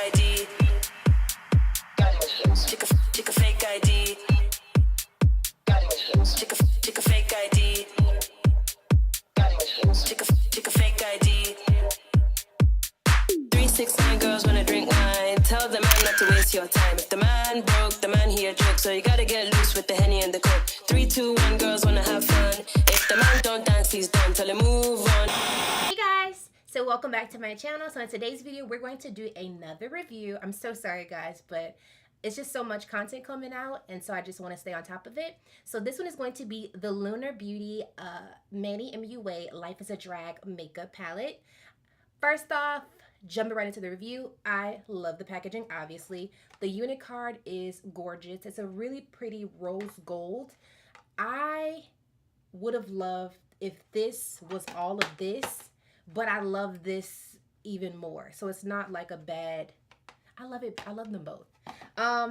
ID. Chick a fake ID. Chick a fake ID. Chick a fake ID. 369 girls wanna drink wine. Tell the man not to waste your time. If the man broke, the man he a joke. So you gotta get loose with the Henny and the Coke. 3, 2, 1, girls wanna have fun. If the man don't dance, he's done. Tell him move on. Hey guys, so welcome back to my channel. So in today's video, we're going to do another review. I'm so sorry guys, but it's just so much content coming out, and so I just want to stay on top of it. So this one is going to be the Lunar Beauty Manny MUA Life is a Drag makeup palette. First off, jumping right into the review, I love the packaging, obviously. The unit card is gorgeous. It's a really pretty rose gold. I would have loved if this was all of this, but I love this even more. So it's not like a bad, I love it. I love them both.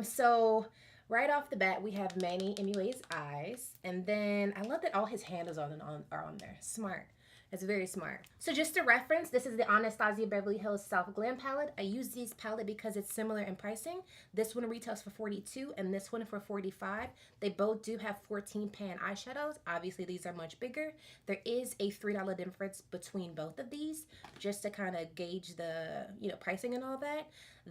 So right off the bat, we have Manny MUA's eyes, and then I love that all his handles are on there. Smart. It's very smart. So just to reference, this is the Anastasia Beverly Hills Self Glam palette. I use this palette because it's similar in pricing. This one retails for $42 and this one for $45. They both do have 14 pan eyeshadows. Obviously, these are much bigger. There is a $3 difference between both of these, just to kind of gauge the pricing and all that.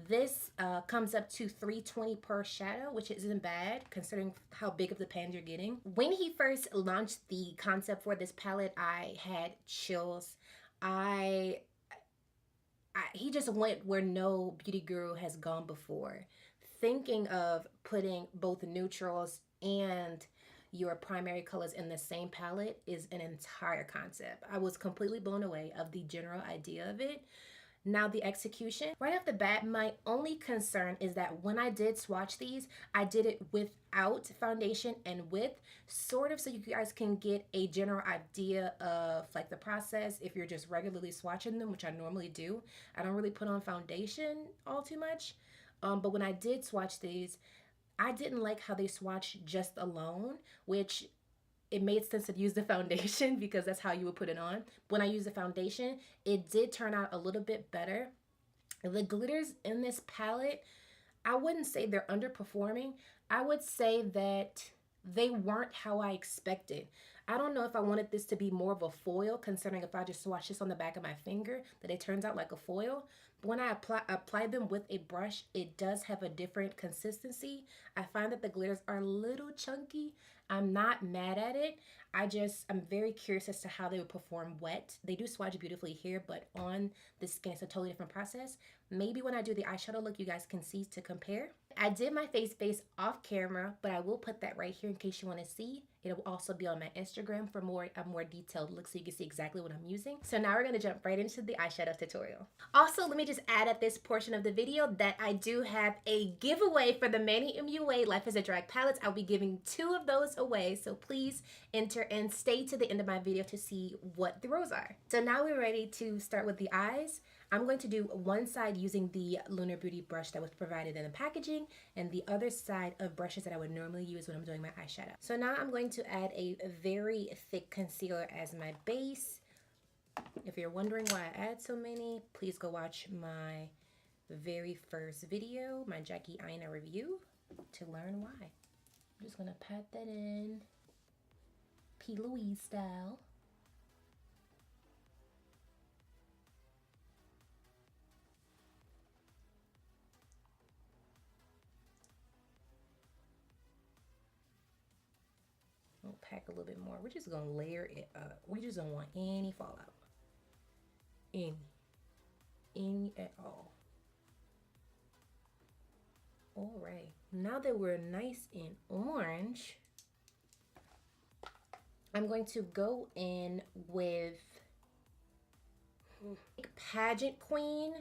This comes up to $3.20 per shadow, which isn't bad considering how big of the pan you're getting. When he first launched the concept for this palette, I had chills. He just went where no beauty guru has gone before. Thinking of putting both neutrals and your primary colors in the same palette is an entire concept. I was completely blown away of the general idea of it. Now the execution, right off the bat, my only concern is that when I did swatch these, I did it without foundation and with, sort of so you guys can get a general idea of like the process if you're just regularly swatching them, which I normally do. I don't really put on foundation all too much, but when I did swatch these, I didn't like how they swatched just alone, which it made sense to use the foundation because that's how you would put it on. When I used the foundation, it did turn out a little bit better. The glitters in this palette, I wouldn't say they're underperforming. I would say that they weren't how I expected. I don't know if I wanted this to be more of a foil, considering if I just swatch this on the back of my finger, that it turns out like a foil. But when I apply them with a brush, it does have a different consistency. I find that the glitters are a little chunky. I'm not mad at it. I'm very curious as to how they would perform wet. They do swatch beautifully here, but on the skin, it's a totally different process. Maybe when I do the eyeshadow look, you guys can see to compare. I did my face base off camera, but I will put that right here in case you want to see. It'll also be on my Instagram for a more detailed look so you can see exactly what I'm using. So now we're going to jump right into the eyeshadow tutorial. Also, let me just add at this portion of the video that I do have a giveaway for the Manny MUA Life is a Drag palettes. I'll be giving 2 of those away, so please enter and stay to the end of my video to see what the rows are. So now we're ready to start with the eyes. I'm going to do one side using the Lunar Beauty brush that was provided in the packaging, and the other side of brushes that I would normally use when I'm doing my eyeshadow. So now I'm going to add a very thick concealer as my base. If you're wondering why I add so many, please go watch my very first video, my Jackie Aina review, to learn why. I'm just gonna pat that in, P. Louise style. Pack a little bit more. We're just gonna layer it up. We just don't want any fallout. Any at all. All right. Now that we're nice and orange, I'm going to go in with Pageant Queen,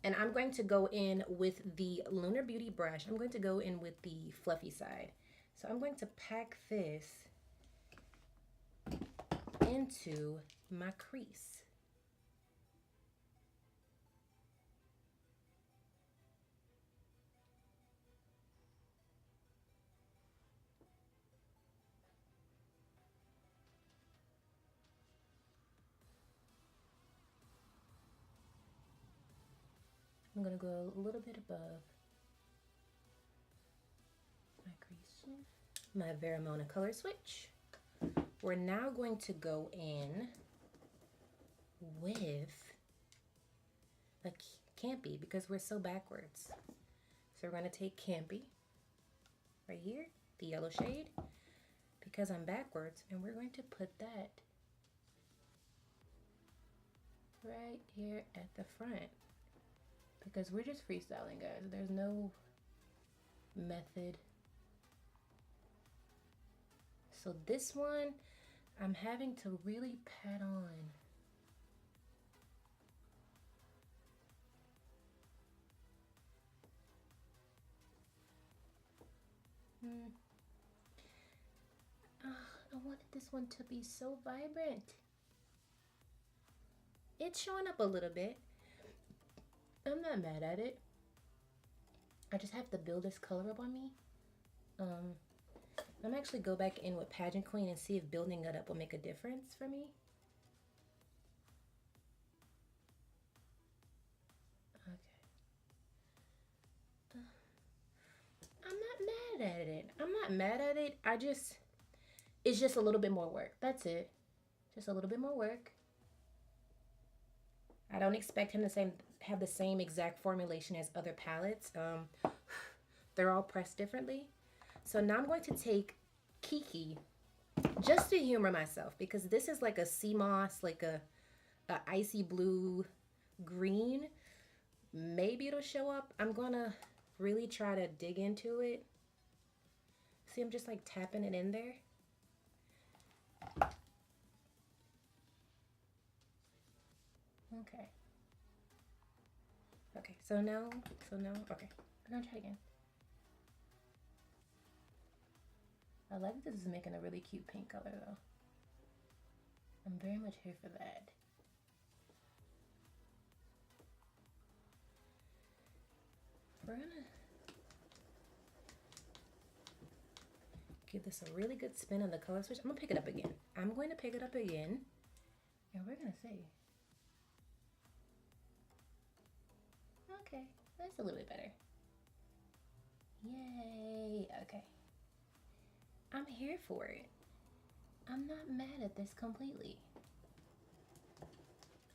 and I'm going to go in with the Lunar Beauty brush. I'm going to go in with the fluffy side. So I'm going to pack this into my crease. I'm I'm gonna go a little bit above my crease, my Veramona color switch. We're now going to go in with a Campy because we're so backwards. So we're going to take Campy right here, the yellow shade, because I'm backwards, and we're going to put that right here at the front because we're just freestyling, guys. There's no method. So this one, I'm having to really pat on. I wanted this one to be so vibrant. It's showing up a little bit. I'm not mad at it. I just have to build this color up on me. I'm actually go back in with Pageant Queen and see if building it up will make a difference for me. Okay. I'm not mad at it. I'm not mad at it. It's just a little bit more work. That's it. Just a little bit more work. I don't expect him to have the same exact formulation as other palettes. They're all pressed differently. So now I'm going to take Kiki just to humor myself because this is like a sea moss, like a icy blue green. Maybe it'll show up. I'm gonna really try to dig into it. See, I'm just like tapping it in there. Okay. Okay, so no, okay. I'm gonna try again. I like that this is making a really cute pink color though. I'm very much here for that. We're gonna give this a really good spin on the color switch. I'm gonna pick it up again. I'm going to pick it up again and we're gonna see. Okay, that's a little bit better. Yay, okay. I'm here for it. I'm not mad at this completely.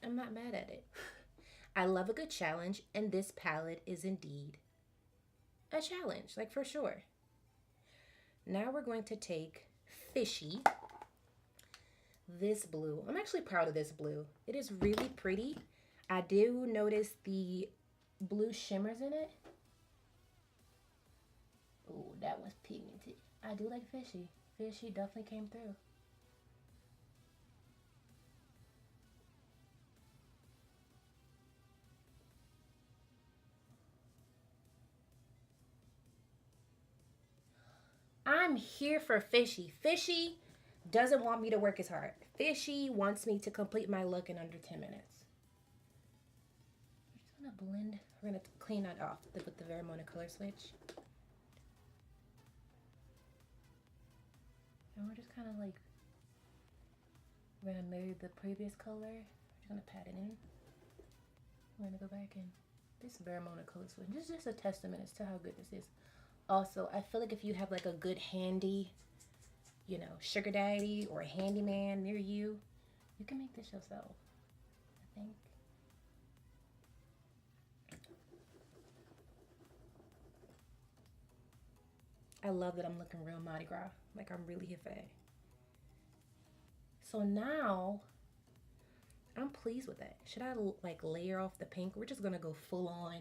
I'm not mad at it. I love a good challenge, and this palette is indeed a challenge, like for sure. Now we're going to take Fishy, this blue. I'm actually proud of this blue. It is really pretty. I do notice the blue shimmers in it. Oh, that was pigmented. I do like Fishy. Fishy definitely came through. I'm here for Fishy. Fishy doesn't want me to work as hard. Fishy wants me to complete my look in under 10 minutes. We're just gonna blend. We're gonna clean that off with the Veramona color switch. And we're just kind of like, we're gonna mirror the previous color. We're just gonna pat it in. We're gonna go back in. This Veramona color switch. This is just a testament as to how good this is. Also, I feel like if you have like a good handy, you know, sugar daddy or a handyman near you, you can make this yourself, I think. I love that I'm looking real Mardi Gras. Like I'm really here for that. So now, I'm pleased with that. Should I like layer off the pink? We're just gonna go full on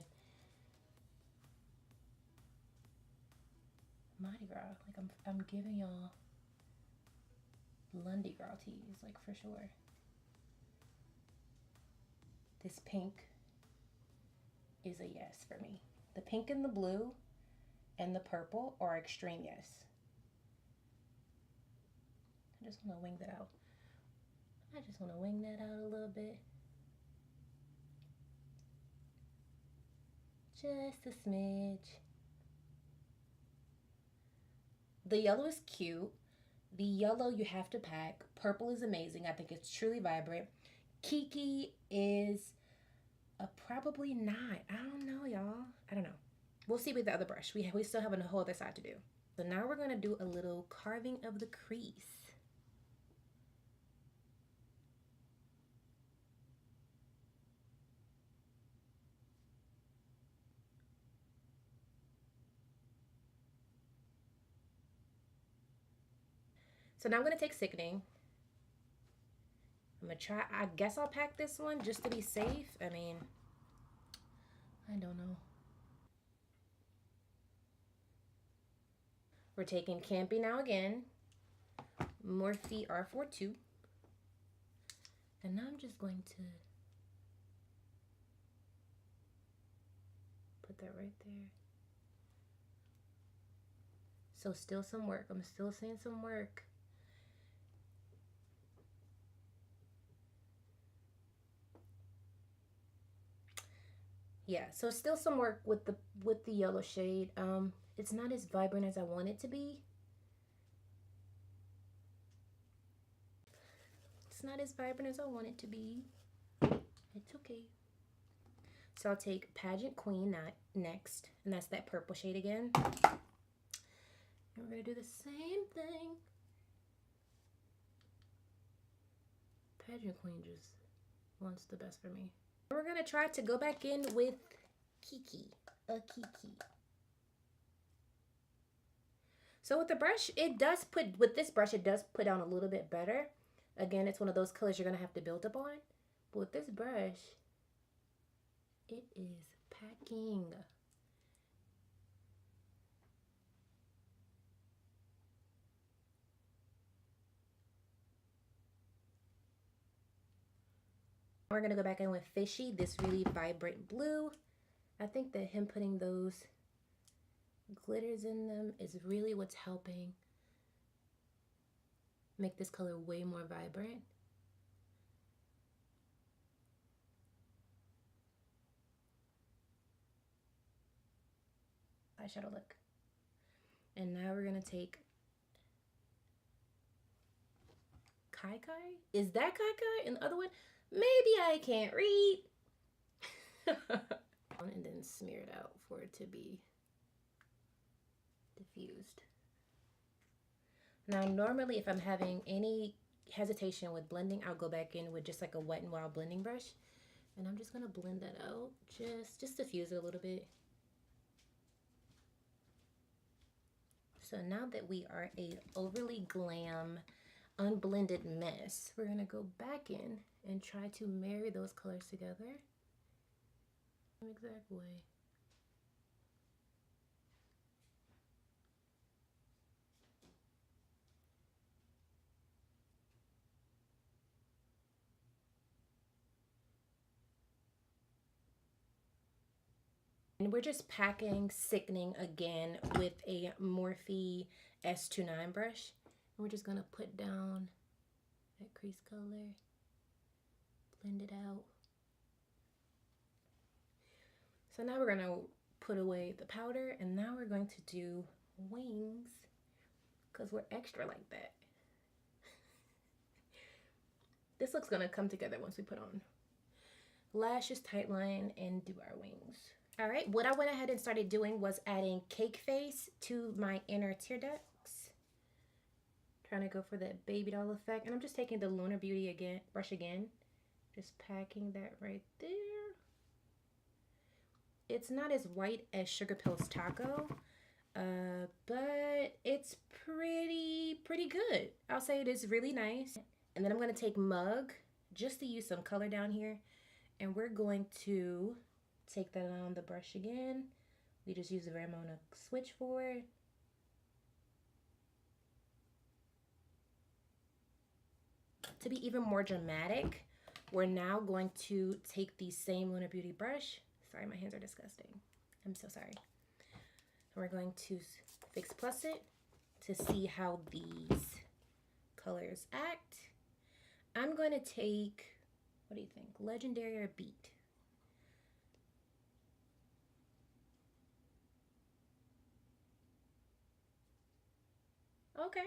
Mardi Gras. Like I'm giving y'all Lundy Gras teas, like for sure. This pink is a yes for me. The pink and the blue and the purple are extreme yes. I just want to wing that out. I just want to wing that out a little bit. Just a smidge. The yellow is cute. The yellow you have to pack. Purple is amazing. I think it's truly vibrant. Kiki is a Probably not. I don't know, y'all. I don't know. We'll see with the other brush. We still have a whole other side to do. So now we're going to do a little carving of the crease. So now I'm going to take Sickening. I'm going to try, I guess I'll pack this one just to be safe. I mean, I don't know. We're taking Campy now again. Morphe R42. And now I'm just going to put that right there. So still some work. I'm still seeing some work. Yeah, so still some work with the yellow shade. It's not as vibrant as I want it to be. It's not as vibrant as I want it to be. It's okay. So I'll take Pageant Queen next, and that's that purple shade again. And we're gonna do the same thing. Pageant Queen just wants the best for me. We're gonna try to go back in with Kiki. So with the brush, with this brush, it does put down a little bit better. Again, it's one of those colors you're gonna have to build up on. But with this brush, it is packing. We're gonna go back in with Fishy, this really vibrant blue. I think that him putting those glitters in them is really what's helping make this color way more vibrant. Eyeshadow look. And now we're gonna take Kai Kai? Is that Kai Kai? And the other one? Maybe I can't read. And then smear it out for it to be diffused. Now normally if I'm having any hesitation with blending, I'll go back in with just like a Wet n Wild blending brush. And I'm just gonna blend that out, just diffuse it a little bit. So now that we are a overly glam, unblended mess, we're gonna go back in and try to marry those colors together. Same exact way. And we're just packing Sickening again with a Morphe S29 brush. And we're just gonna put down that crease color, blend it out. So now we're gonna put away the powder, and now we're going to do wings because we're extra like that. This look's gonna come together once we put on lashes, tight line, and do our wings. All right, what I went ahead and started doing was adding Cake Face to my inner tear ducts. Trying to go for that baby doll effect. And I'm just taking the Lunar Beauty brush again. Just packing that right there. It's not as white as Sugar Pills Taco, but it's pretty good. I'll say it is really nice. And then I'm gonna take Mug, just to use some color down here. And we're going to take that on the brush again. We just use the Ramona switch for it. To be even more dramatic, we're now going to take the same Lunar Beauty brush. Sorry, my hands are disgusting. I'm so sorry. And we're going to Fix Plus it to see how these colors act. I'm going to take, what do you think? Legendary or Beat? Okay.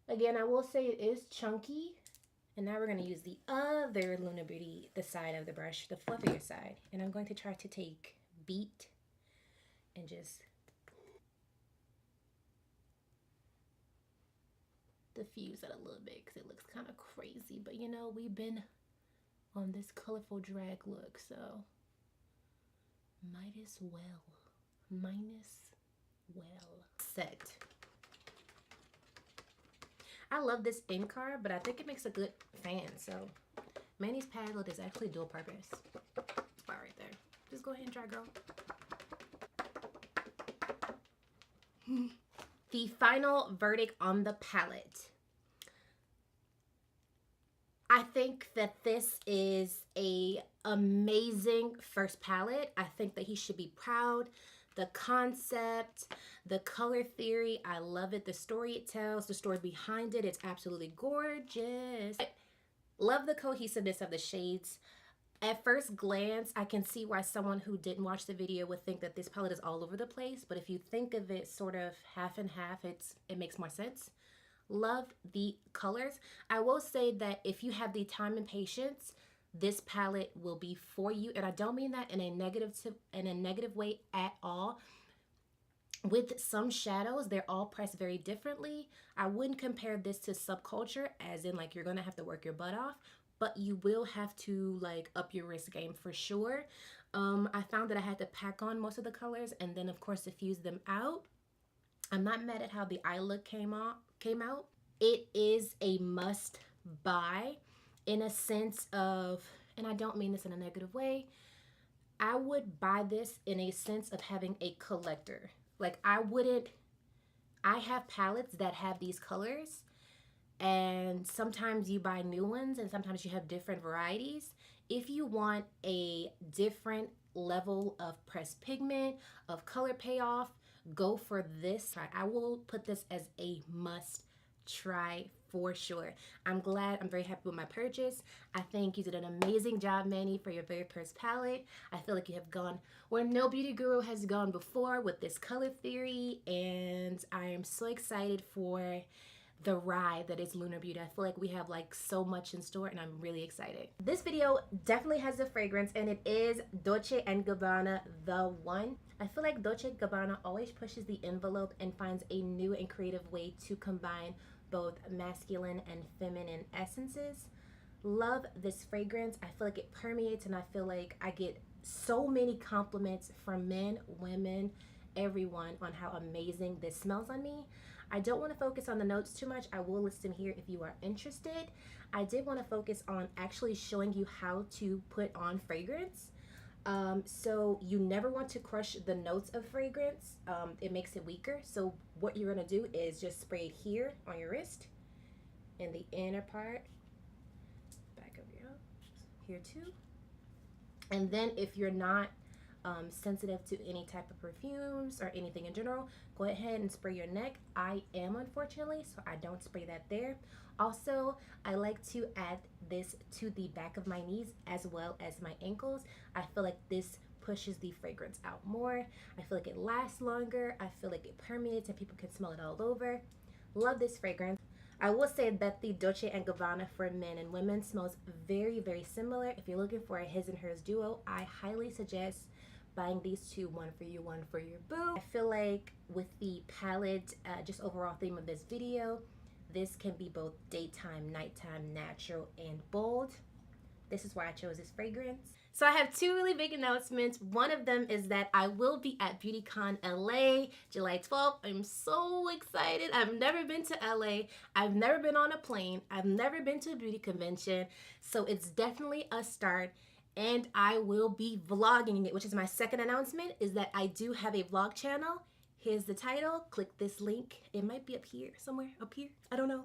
Again, I will say it is chunky, And now we're going to use the other Lunar Beauty, the side of the brush, the fluffier side. And I'm going to try to take Beat and just diffuse it a little bit because it looks kind of crazy. But you know, we've been on this colorful drag look, so might as well. Set. I love this in card, but I think it makes a good fan. So Manny's palette is actually dual purpose. Spot right there. Just go ahead and try, girl. The final verdict on the palette. I think that this is a amazing first palette. I think that he should be proud. The concept, the color theory, I love it. The story it tells, the story behind it, it's absolutely gorgeous. I love the cohesiveness of the shades. At first glance, I can see why someone who didn't watch the video would think that this palette is all over the place. But if you think of it sort of half and half, it makes more sense. Love the colors. I will say that if you have the time and patience, this palette will be for you. And I don't mean that in a negative way at all. With some shadows, they're all pressed very differently. I wouldn't compare this to Subculture, as in like you're gonna have to work your butt off, but you will have to like up your risk game for sure. I found that I had to pack on most of the colors and then of course diffuse them out. I'm not mad at how the eye look came out. It is a must buy in a sense of, and I don't mean this in a negative way, I would buy this in a sense of having a collector. Like I have palettes that have these colors, and sometimes you buy new ones and sometimes you have different varieties. If you want a different level of pressed pigment, of color payoff, go for this. I will put this as a must try for sure. I'm very happy with my purchase. I think you did an amazing job, Manny, for your very first palette. I feel like you have gone where no beauty guru has gone before with this color theory, and I am so excited for the ride that is Lunar Beauty. I feel like we have like so much in store and I'm really excited. This video definitely has a fragrance and it is Dolce & Gabbana The One. I feel like Dolce & Gabbana always pushes the envelope and finds a new and creative way to combine both masculine and feminine essences. Love this fragrance. I feel like it permeates and I feel like I get so many compliments from men, women, everyone on how amazing this smells on me. I don't want to focus on the notes too much. I will list them here if you are interested. I did want to focus on actually showing you how to put on fragrance. So you never want to crush the notes of fragrance. It makes it weaker. So what you're going to do is just spray it here on your wrist, in the inner part, back of your here too. And then if you're not sensitive to any type of perfumes or anything in general, go ahead and spray your neck. I am, unfortunately, so I don't spray that there. Also, I like to add this to the back of my knees as well as my ankles. I feel like this pushes the fragrance out more. I feel like it lasts longer. I feel like it permeates and people can smell it all over. Love this fragrance. I will say that the Dolce & Gabbana for men and women smells very, very similar. If you're looking for a his and hers duo, I highly suggest buying these two, one for you, one for your boo. I feel like with the palette, just overall theme of this video, this can be both daytime, nighttime, natural, and bold. This is why I chose this fragrance. So I have two really big announcements. One of them is that I will be at BeautyCon LA, July 12th. I'm so excited. I've never been to LA. I've never been on a plane. I've never been to a beauty convention. So it's definitely a start. And I will be vlogging it, which is my second announcement, is that I do have a vlog channel. Here's the title. Click this link. It might be up here, somewhere up here. I don't know.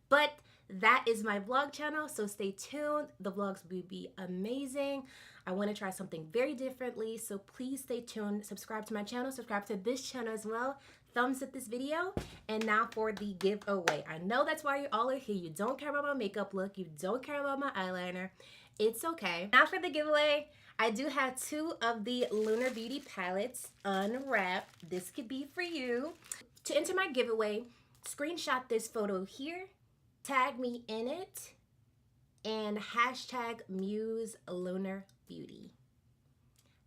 But that is my vlog channel, so stay tuned. The vlogs will be amazing. I want to try something very differently, so please stay tuned. Subscribe to my channel. Subscribe to this channel as well. Thumbs up this video. And now for the giveaway. I know that's why you all are here. You don't care about my makeup look. You don't care about my eyeliner. It's okay. Now for the giveaway, I do have two of the Lunar Beauty palettes unwrapped. This could be for you. To enter my giveaway, screenshot this photo here, tag me in it, and hashtag Muse Lunar Beauty.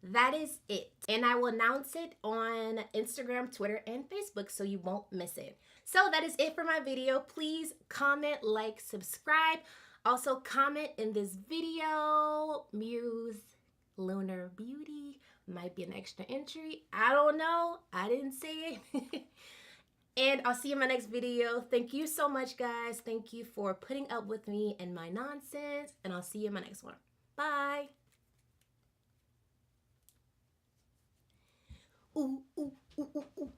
That is it. And I will announce it on Instagram, Twitter, and Facebook so you won't miss it. So that is it for my video. Please comment, like, subscribe. Also comment in this video, Muse Lunar Beauty. Might be an extra entry. I don't know. I didn't say it. And I'll see you in my next video. Thank you so much, guys. Thank you for putting up with me and my nonsense. And I'll see you in my next one. Bye. Ooh, ooh, ooh, ooh, ooh.